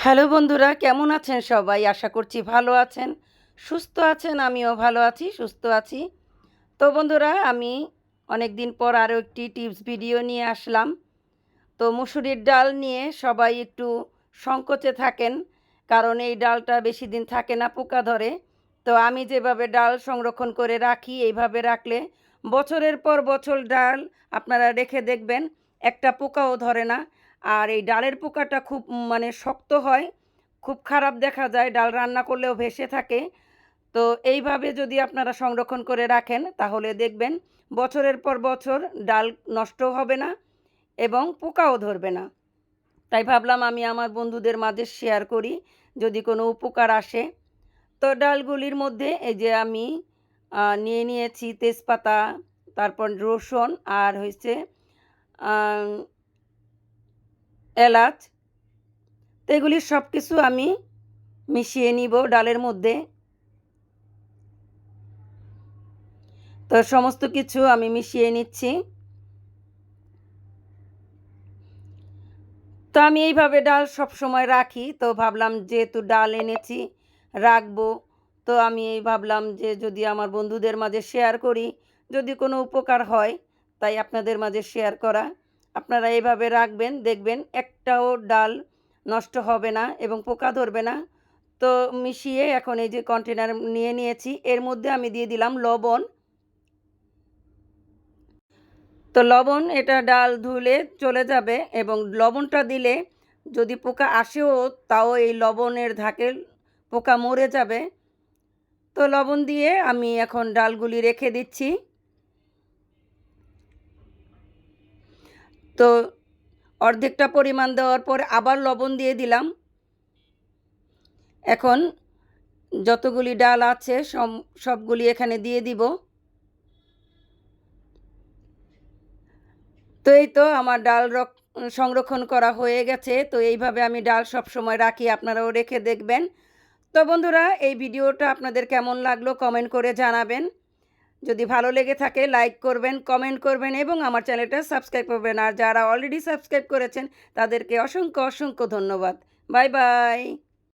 Hello বন্ধুরা, কেমন আছেন সবাই? আশা করছি ভালো আছেন, সুস্থ আছেন। আমিও ভালো আছি, সুস্থ আছি। তো বন্ধুরা, আমি অনেক দিন পর আরও একটি টিপস ভিডিও নিয়ে আসলাম। তো মুসুরির ডাল নিয়ে সবাই একটু সংকোচে থাকেন, কারণ এই ডালটা বেশি দিন থাকে না, পোকা ধরে। তো আমি যেভাবে ডাল সংরক্ষণ করে রাখি, এইভাবে রাখলে বছরের পর বছর ডাল আপনারা রেখে দেখবেন, একটা পোকাও ধরে না। আর এই ডালের পোকাটা খুব শক্ত হয়, খুব খারাপ দেখা যায়, ডাল রান্না করলেও ভেসে থাকে। তো এইভাবে যদি আপনারা সংরক্ষণ করে রাখেন, তাহলে দেখবেন বছরের পর বছর ডাল নষ্টও হবে না এবং পোকাও ধরবে না। তাই ভাবলাম আমি আমার বন্ধুদের মাঝে শেয়ার করি, যদি কোনো উপকার আসে। তো ডালগুলির মধ্যে এই যে আমি নিয়ে নিয়েছি তেজপাতা, তারপর রসুন, আর হচ্ছে এলাচ। তো এগুলি সব কিছু আমি মিশিয়ে নিব ডালের মধ্যে। তো সমস্ত কিছু আমি মিশিয়ে নিচ্ছি। তো আমি এইভাবে ডাল সবসময় রাখি। তো ভাবলাম যেহেতু ডাল এনেছি, রাখবো, তো আমি এই ভাবলাম যে যদি আমার বন্ধুদের মাঝে শেয়ার করি, যদি কোনো উপকার হয়, তাই আপনাদের মাঝে শেয়ার করা। আপনারা এইভাবে রাখবেন, দেখবেন একটাও ডাল নষ্ট হবে না এবং পোকা ধরবে না। তো মিশিয়ে এখন এই যে কন্টেনার নিয়ে নিয়েছি, এর মধ্যে আমি দিয়ে দিলাম লবণ। তো লবণ, এটা ডাল ধুলে চলে যাবে এবং লবণটা দিলে যদি পোকা আসেও, তাও এই লবণের ধাকে পোকা মরে যাবে। তো লবণ দিয়ে আমি এখন ডালগুলি রেখে দিচ্ছি। তো অর্ধেকটা পরিমাণ দেওয়ার পর আবার লবণ দিয়ে দিলাম। এখন যতগুলি ডাল আছে সবগুলি এখানে দিয়ে দিব। তো এই তো আমার ডাল সংরক্ষণ করা হয়ে গেছে। তো এইভাবে আমি ডাল সবসময় রাখি, আপনারাও রেখে দেখবেন। তো বন্ধুরা, এই ভিডিওটা আপনাদের কেমন লাগলো কমেন্ট করে জানাবেন। যদি ভালো লেগে থাকে লাইক করবেন, কমেন্ট করবেন এবং আমার চ্যানেলটা সাবস্ক্রাইব করবেন। আর যারা অলরেডি সাবস্ক্রাইব করেছেন তাদেরকে অসংখ্য অসংখ্য ধন্যবাদ। Bye bye.